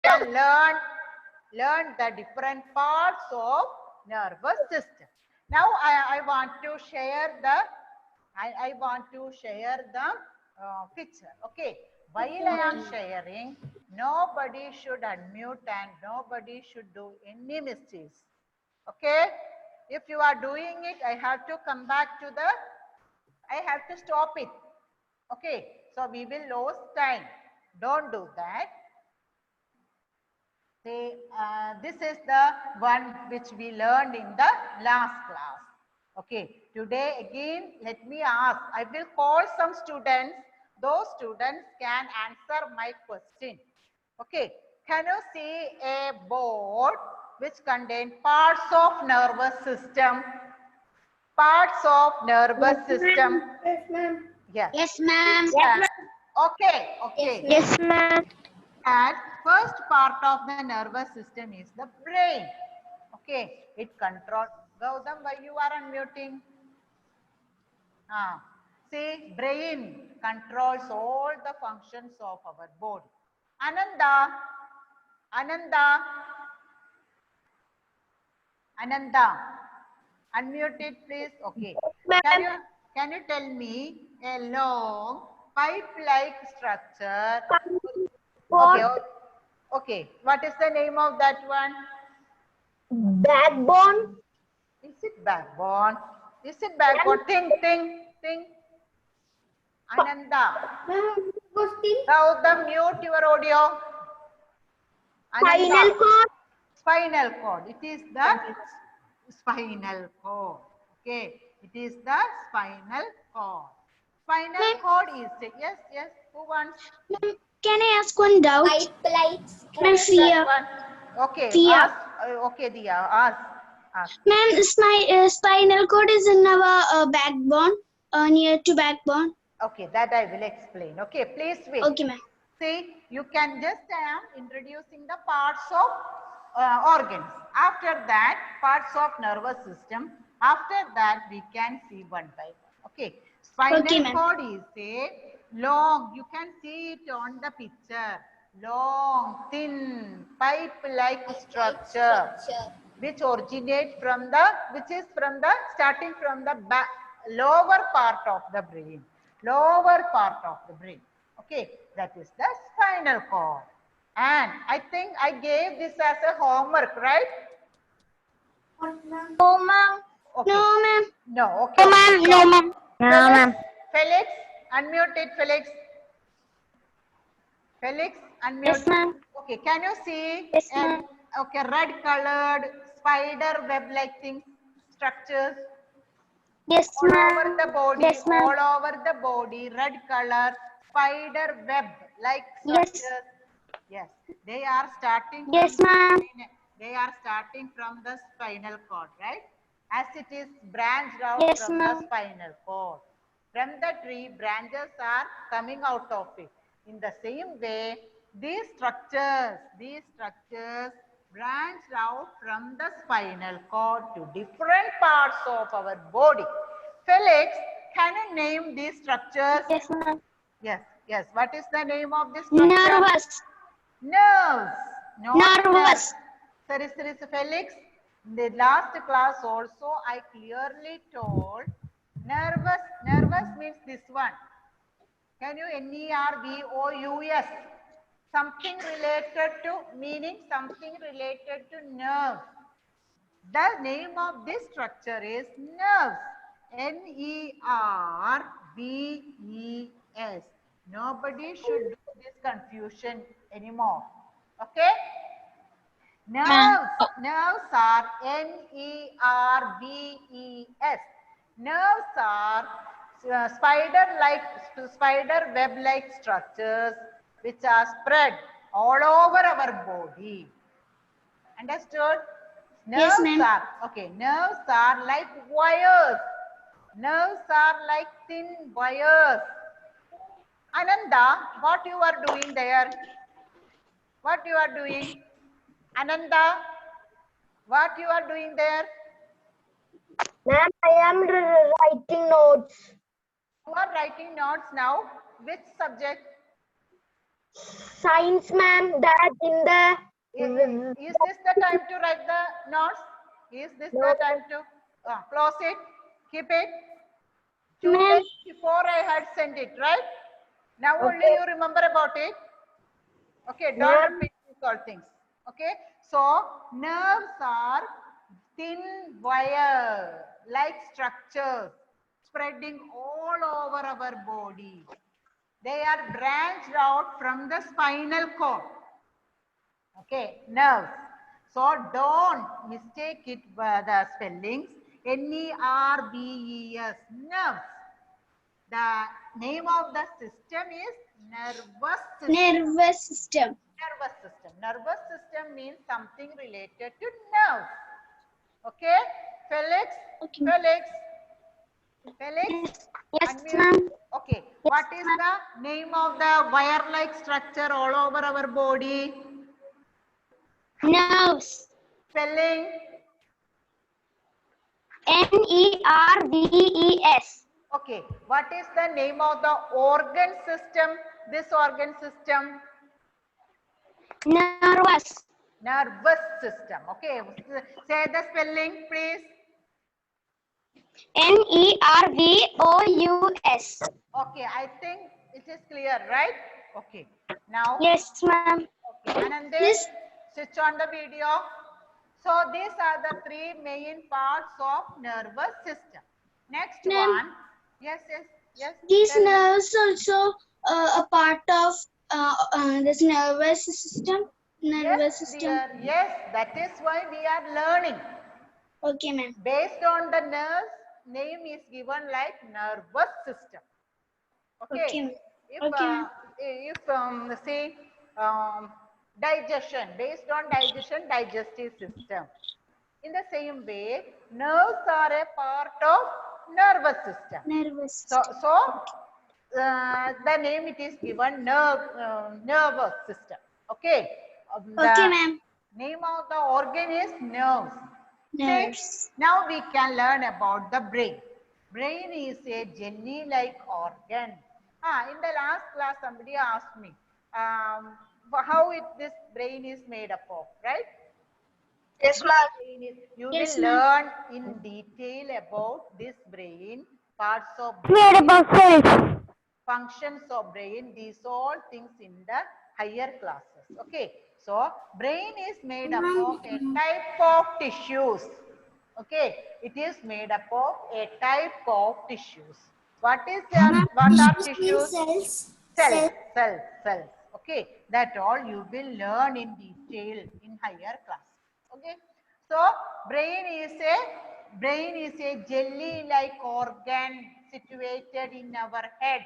can learn the different parts of nervous system. Now I want to share the picture. Okay. While I am sharing, nobody should unmute and nobody should do any mistakes. Okay. If you are doing it, I have to come back to I have to stop it. Okay. So we will lose time. Don't do that. See, this is the one which we learned in the last class. Okay, today again, let me ask, I will call some students. Those students can answer my question. Okay, can you see a board which contains parts of nervous system? Parts of nervous system. Yes, ma'am. Yes. Yes, ma'am. Okay, okay. Yes, ma'am. And first part of the nervous system is the brain. Okay, it controls. Gautam, why you are unmuting? See, brain controls all the functions of our body. Ananda, unmute it, please. Okay. Can you tell me a long pipe-like structure? Okay. Okay. What is the name of that one? Backbone. Is it backbone? Is it backbone? Think. Ananda. Gautam, mute your audio. Spinal cord. Spinal cord. It is the spinal cord. Okay. It is the spinal cord. Spinal cord is the, yes. Who wants? Can I ask one doubt? Ma'am, Sia. Okay. Sia. Ask, okay, Dia. Ask. Ma'am, spinal cord is in our backbone, near to backbone. Okay, that I will explain. Okay, please wait. Okay, ma'am. See, you can just introducing the parts of organs. After that, parts of nervous system. After that, we can see one by one. Okay. Spinal cord is a long, you can see it on the picture. Long, thin, pipe-like structure, which originate from starting from the lower part of the brain. Okay, that is the spinal cord. And I think I gave this as a homework, right? No, ma'am. Okay. No, ma'am. No, okay. No, ma'am. No, ma'am. Felix, unmute it, Felix. Felix, unmute. Yes, ma'am. Okay, can you see? Yes, ma'am. Okay, red colored spider web-like things, structures. Yes, All ma'am. over the body, Yes, ma'am. all over the body, red color, spider web-like Yes. structures. Yes, they are starting. Yes, ma'am. They are starting from the spinal cord, right? As it is branched out Yes, from ma'am. the spinal cord. From the tree, branches are coming out of it. In the same way, these structures branched out from the spinal cord to different parts of our body. Felix, can you name these structures? Yes, ma'am. Yes. What is the name of this structure? Nervous. Nerves. Nervous. Sorry, Felix. In the last class also, I clearly told nervous. Nervous means this one. Can you nervous? Something related to, meaning something related to nerve. The name of this structure is nerves. Nerves. Nobody should do this confusion anymore. Okay? Nerves are nerves. Nerves are spider web-like structures which are spread all over our body. Understood? Nerves Yes, ma'am. Nerves are like wires. Nerves are like thin wires. Ananda, what you are doing there? What you are doing? Ananda, what you are doing there? Ma'am, I am writing notes. You are writing notes now. Which subject? Science, ma'am. That in the Is this the time to write the notes? Is this the no, time to close it? Keep it. 2 Ma'am. days before I had sent it, right? Now only okay, you remember about it. Okay, don't ma'am. repeat these all things. Okay, so nerves are thin wire like structures spreading all over our body. They are branched out from the spinal cord. Okay, nerves. So don't mistake it by the spellings. N-E-R-V-E-S, nerves. The name of the system is nervous system. Nervous system. Nervous system. Nervous system means something related to nerves. Okay, Felix. Okay. Felix. Felix. Yes, Unmute. ma'am. Okay. What is the name of the wire-like structure all over our body? Nerves. Spelling. Nerves. Okay. What is the name of the organ system? This organ system. Nervous. Nervous system. Okay. Say the spelling, please. Nervous. Okay. I think it is clear, right? Okay. Now. Yes, ma'am. Okay. Anande, Yes. switch on the video. So these are the three main parts of nervous system. Next Ma'am. one. Yes. These Tell me. nerves also a part of this nervous system. Nervous system. Dear, yes, that is why we are learning. Okay, ma'am. Based on the nerves, name is given like nervous system. Okay. Okay. If Okay. say digestion, based on digestion, digestive system. In the same way, nerves are a part of nervous system. Nervous So, system. the name it is given nervous system. Okay. Okay, The ma'am. name of the organ is nerves. Nerves. Now we can learn about the brain. Brain is a jelly-like organ. In the last class, somebody asked me how this brain is made up of, right? Yes, ma'am. You Yes, will ma'am. learn in detail about this brain, parts of Made brain, up of cells. functions of brain, these all things in the higher classes. Okay, so brain is made up of a type of tissues. Okay, it is made up of a type of tissues. What are tissues? Cells. Okay, that all you will learn in detail in higher class. Okay, so brain is a jelly-like organ situated in our head.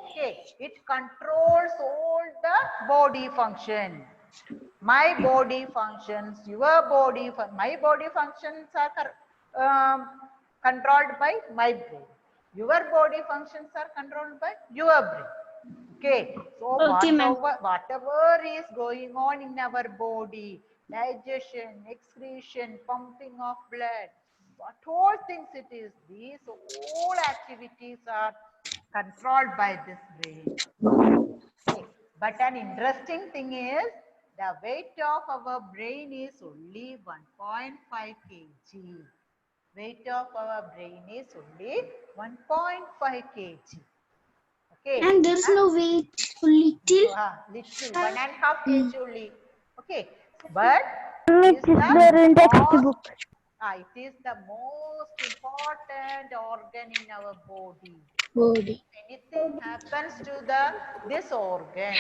Okay, it controls all the body function. My body functions, your body, my body functions are controlled by my brain. Your body functions are controlled by your brain. Okay, so Okay, ma'am. whatever is going on in our body, digestion, excretion, pumping of blood, what all things it is, these all activities are controlled by this brain. Okay. But an interesting thing is the weight of our brain is only 1.5 kg. Weight of our brain is only 1.5 kg. Okay. And there's no weight. Little. Little 1.5 kg only. Okay. But Which is there in textbook? it is the most important organ in our body. Body. Anything happens to this organ,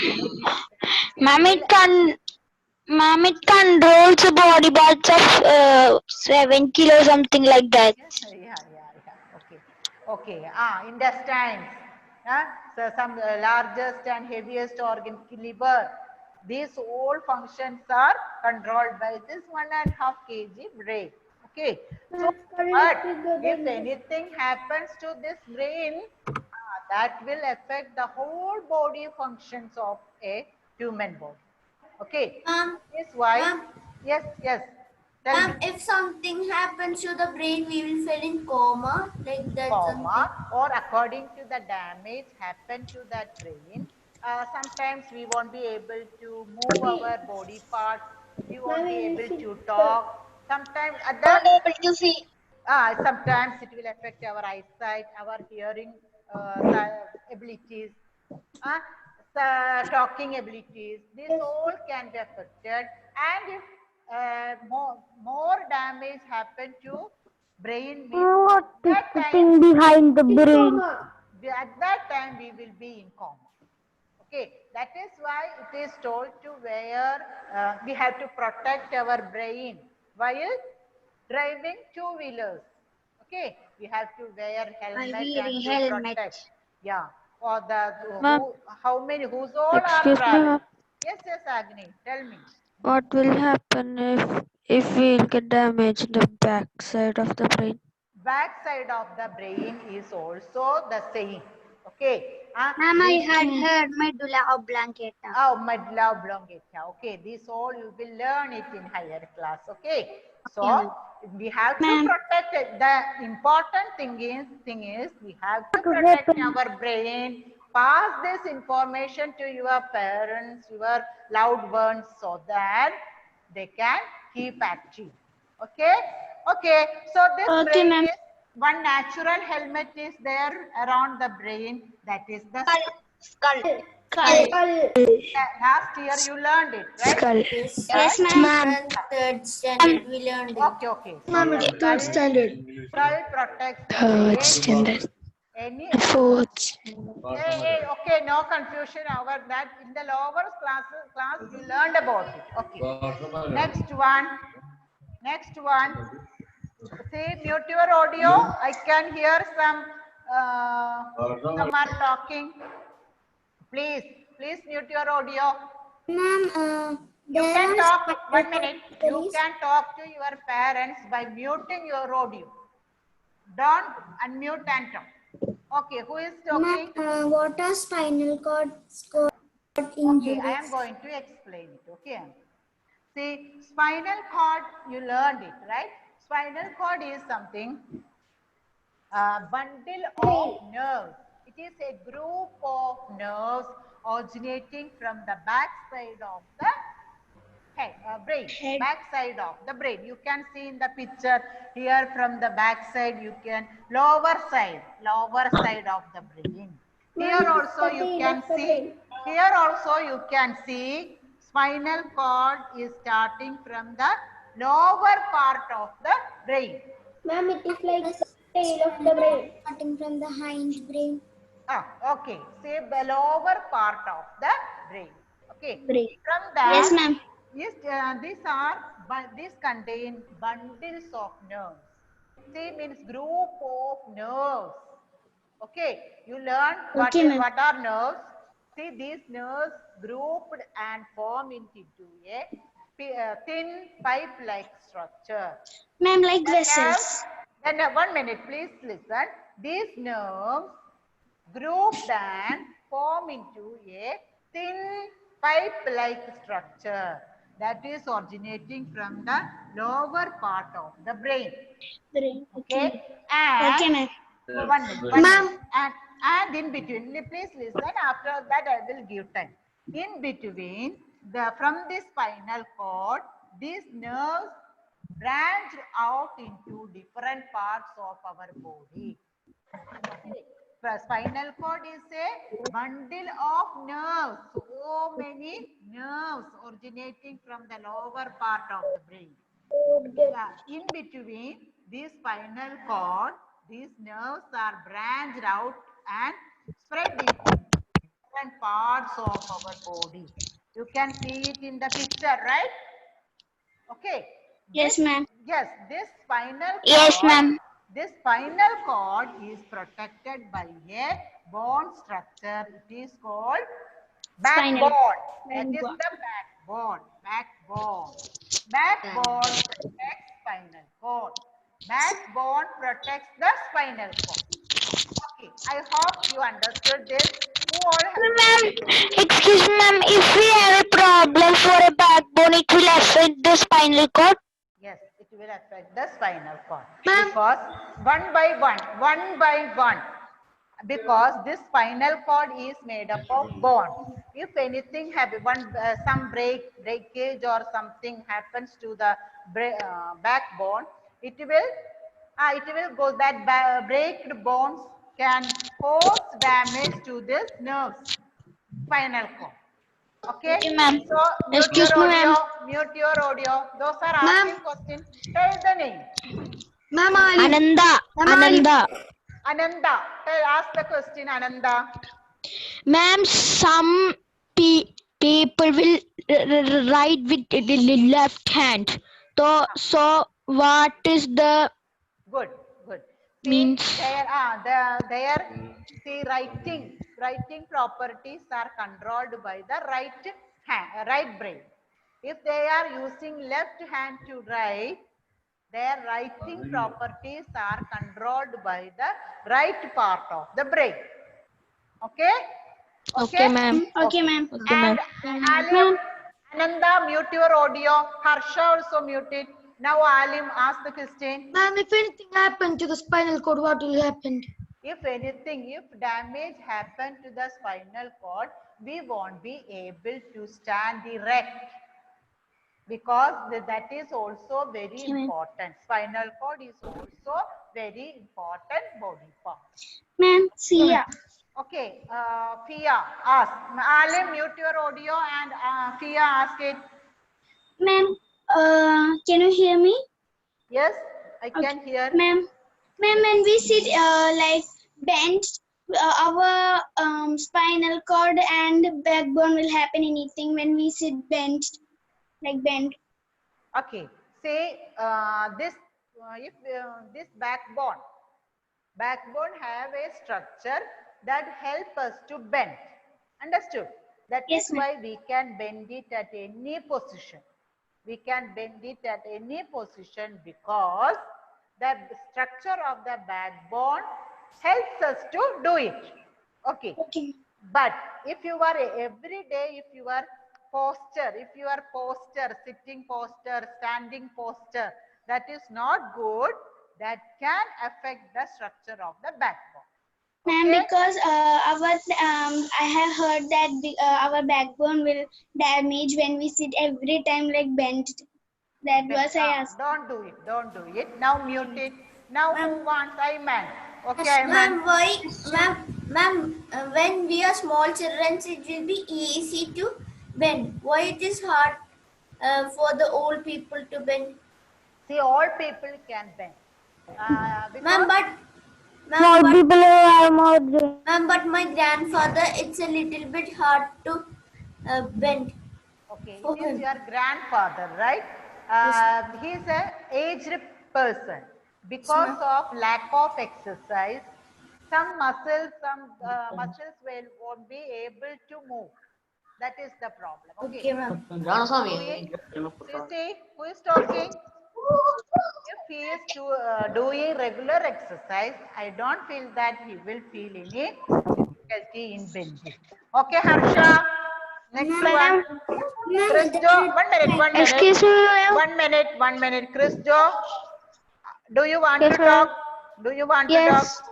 Ma'am, it controls the body parts of 7 kilo, something like that. yeah. Okay. Intestines. So some largest and heaviest organ, liver. These all functions are controlled by this 1.5 kg brain. Okay. So, but if anything happens to this brain, that will affect the whole body functions of a human body. Okay. This is why. Yes. Tell me. If something happens to the brain, we will fall in coma, like that. Coma, or according to the damage happened to that brain, sometimes we won't be able to move our body parts. We won't be able to talk. Sometimes at that, able to see. sometimes it will affect our eyesight, our hearing abilities, talking abilities. These all can be affected. And if more damage happen to brain means What is that the time, thing behind the brain? at that time we will be in coma. Okay, that is why it is told to wear, we have to protect our brain while driving two-wheelers. Okay, we have to wear helmet wearing and to helmet. protect. Yeah, or the Ma'am, how many, who's all are excuse me, traveling. ma'am. Yes, yes, Agni, tell me. What will happen if we'll get damage in the back side of the brain? Back side of the brain is also the same. Okay. Ma'am, I had heard medulla oblongata. Oh, medulla oblongata. Okay, this all you will learn it in higher class. Okay, so ma'am. we have to Ma'am. protect it. The important thing is we have to protect our brain. Pass this information to your parents, your loved ones, so that they can keep active. Okay, okay. So this Okay, brain ma'am. is one natural helmet is there around the brain. That is the Skull. last year you learned it, right? Skull. Yes, Yes, ma'am. Third standard we learned it. Okay, okay. So the Third standard. skull protects the Third brain. standard. Any Fourth. okay, no confusion over that. In the lower class you learned about it. Okay. Next one. See, mute your audio. I can hear some are talking. Please mute your audio. Ma'am, You can talk 1 minute. You can talk to your parents by muting your audio. Don't unmute and talk. Okay, who is talking? what are spinal cord Okay, injuries? I am going to explain it. Okay. See, spinal cord, you learned it, right? Spinal cord is something, bundle of nerves. It is a group of nerves originating from the back side of the head, brain, back side of the brain. You can see in the picture here from the back side, you can lower side of the brain. Here also you can see spinal cord is starting from the lower part of the brain. Ma'am, it is like the tail of the brain. Starting from the hind brain. Okay, say the lower part of the brain. Okay, Brain. from that, Yes, ma'am. yes, these contain bundles of nerves. See means group of nerves. Okay, you learn what are nerves. See these nerves grouped and form into a thin pipe-like structure. Ma'am, like The nerves- vessels. Then 1 minute, please listen. These nerves grouped and form into a thin pipe-like structure that is originating from the lower part of the brain. Brain. Okay, and Okay, ma'am. 1 minute. And in between, please listen. After that, I will give time. In between, from the spinal cord, these nerves branch out into different parts of our body. The spinal cord is a bundle of nerves, so many nerves originating from the lower part of the brain. In between this spinal cord, these nerves are branched out and spread into different parts of our body. You can see it in the picture, right? Okay. Yes, ma'am. Yes, this spinal cord. Yes, ma'am. This spinal cord is protected by a bone structure. It is called Spinal. backbone. That is the backbone. Backbone protects spinal cord. Backbone protects the spinal cord. Okay, I hope you understood this. Who all have Ma'am, excuse me, ma'am. If we have a problem for a backbone, it will affect the spinal cord. Yes, it will affect the spinal cord. Because one by one, because this spinal cord is made up of bone. If anything some breakage or something happens to the backbone, it will go that breaked bones can cause damage to this nerves, spinal cord. Okay. Okay, ma'am. So Excuse me, ma'am. mute your audio. Those are asking questions. Tell the name. Ma'am, Ananda. Ananda. Ananda. Ask the question, Ananda. Ma'am, some people will write with the left hand. So what is the Good, good. See, means? writing properties are controlled by the right brain. If they are using left hand to write, their writing properties are controlled by the right part of the brain. Okay? Okay, ma'am. Okay, ma'am. Okay, ma'am. And Alim, Ananda, mute your audio. Harsha also muted. Now Alim, ask the question. Ma'am, if anything happened to the spinal cord, what will happen? If anything, if damage happened to the spinal cord, we won't be able to stand erect, because that is also very important. Spinal cord is also very important body part. Ma'am, Sia. Okay, Fia, ask. Alim, mute your audio and Fia, ask it. Ma'am, can you hear me? Yes, I can hear. Ma'am, when we sit like bent, our spinal cord and backbone will happen anything when we sit bent, like bent. Okay, say this if this backbone have a structure that help us to bend. Understood? That Yes, is why we can bend it at any position. We can bend it at any position because the structure of the backbone helps us to do it. Okay. Okay. But if you are every day, if your posture, sitting posture, standing posture, that is not good, that can affect the structure of the backbone. Ma'am, Okay? because I have heard that our backbone will damage when we sit every time like bent. That was I asked. Don't do it. Don't do it. Now mute it. Now who wants Ayman? Okay, Ma'am, Ayman. ma'am, when we are small children, it will be easy to bend. Why it is hard for the old people to bend? See, all people can bend. Ma'am, Small people are more. ma'am, but my grandfather, it's a little bit hard to bend. Okay, For it is him. your grandfather, right? He is an aged person. Because of lack of exercise, some muscles won't be able to move. That is the problem. Okay, ma'am. you see who is talking? If he is doing regular exercise, I don't feel that he will feel any difficulty in bending. Okay, Harsha. Next one. Chris Jo, 1 minute, 1 minute. Excuse me, ma'am. 1 minute, 1 minute. Chris Jo, do you want Yes, to ma'am. talk? Do you want to Yes. talk?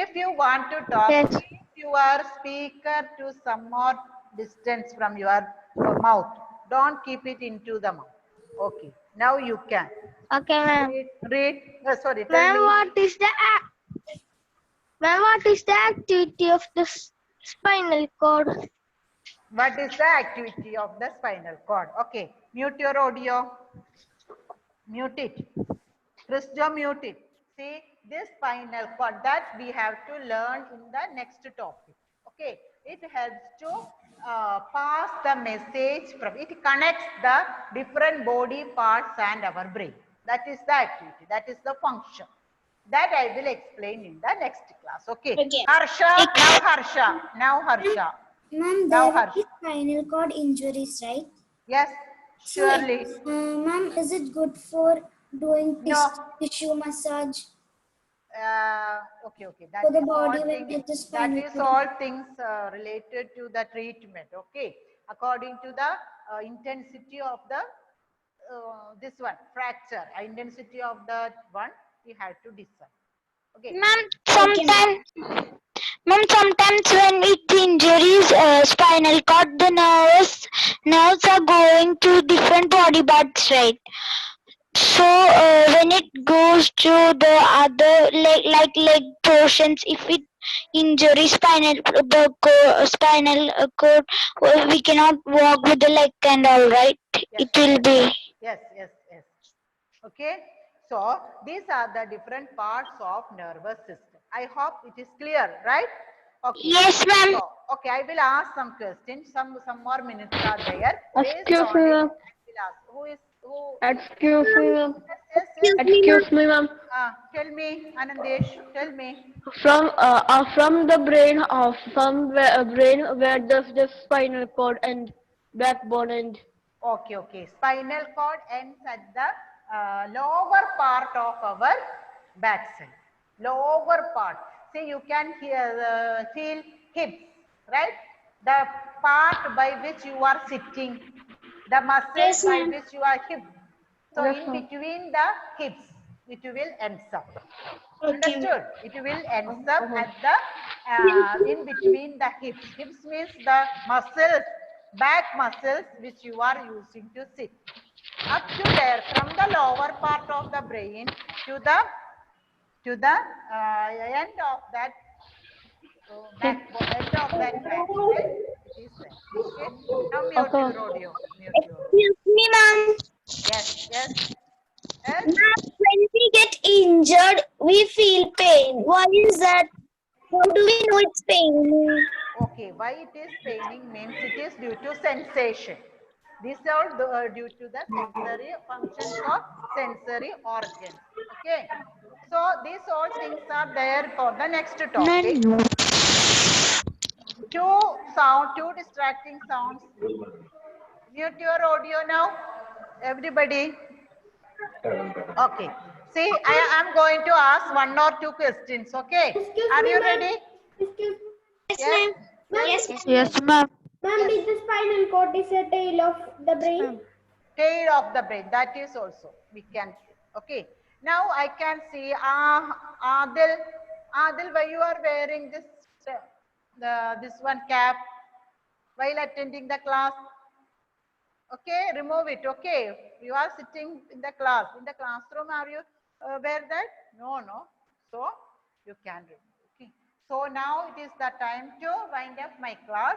If you want to talk, Yes. keep your speaker to some more distance from your mouth. Don't keep it into the mouth. Okay, now you can. Okay, ma'am. Read. Sorry, tell Ma'am, me. what is the activity of the spinal cord? What is the activity of the spinal cord? Okay, mute your audio. Mute it. Christo, mute it. See, this spinal cord that we have to learn in the next topic. Okay, it helps to pass the message from, it connects the different body parts and our brain. That is the activity, that is the function. That I will explain in the next class. Okay. Okay. Harsha, now Harsha. Ma'am, Now, there Harsh. will be spinal cord injuries, right? Yes, surely. Ma'am, is it good for doing No. tissue massage? Okay. That For the is body all when things. it is That spinal is cord. all things related to the treatment. Okay, according to the intensity of the this one fracture, intensity of that one we have to decide. Okay. Ma'am, Ma'am, sometimes when it injuries spinal cord, the nerves are going to different body parts, right? So when it goes to the other leg portions, if it injury spinal cord, we cannot walk with the leg and all, right? Yes, It will be. yes, yes, yes. Okay. So these are the different parts of nervous system. I hope it is clear, right? Okay. Yes, ma'am. So, okay, I will ask some questions. Some more minutes are there. Based Excuse on me, it, ma'am. I will ask. Who? Excuse me, ma'am. Yes, yes, yes. Excuse me, ma'am. Tell me, Anandesh. Tell me. From the brain of from brain, where does the spinal cord and backbone end? Okay, okay. Spinal cord ends at the lower part of our backside. Lower part. See, you can feel hips, right? The part by which you are sitting, the muscles Yes, by ma'am. which you are hip. So, Yes, in ma'am. between the hips, it will ends up. Okay, ma'am. Understood? It will ends up at the in between the hips. Hips means the muscles, back muscles which you are using to sit. Up to there, from the lower part of the brain to the end of that end of that backside, it is there. Okay. Now mute Okay. your audio. Mute your audio. Excuse me, ma'am. Yes, yes, yes. Ma'am, when we get injured, we feel pain. Why is that? How do we know it's pain? Okay, why it is paining means it is due to sensation. These are due to the sensory functions of sensory organs. Okay, so these all things are there for the next topic. Two distracting sounds. Mute your audio now, everybody. Okay. See, I am going to ask one or two questions. Okay, are you ready? Excuse Yes, Yes. ma'am. Yes, ma'am. Yes, ma'am. Ma'am, Yes. did the spinal cord is a tail of the brain? Tail of the brain, that is also we can. Okay, now I can see Adil, why you are wearing this one cap while attending the class? Okay, remove it. Okay, you are sitting in the classroom, are you wear that? No, so you can remove. Okay, so now it is the time to wind up my class.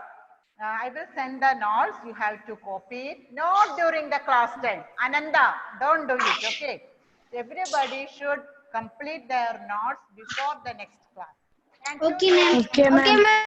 I will send the notes. You have to copy it. Not during the class time. Ananda, don't do it. Okay. Everybody should complete their notes before the next class. Thank you. Okay, ma'am. Okay, ma'am. Okay, ma'am.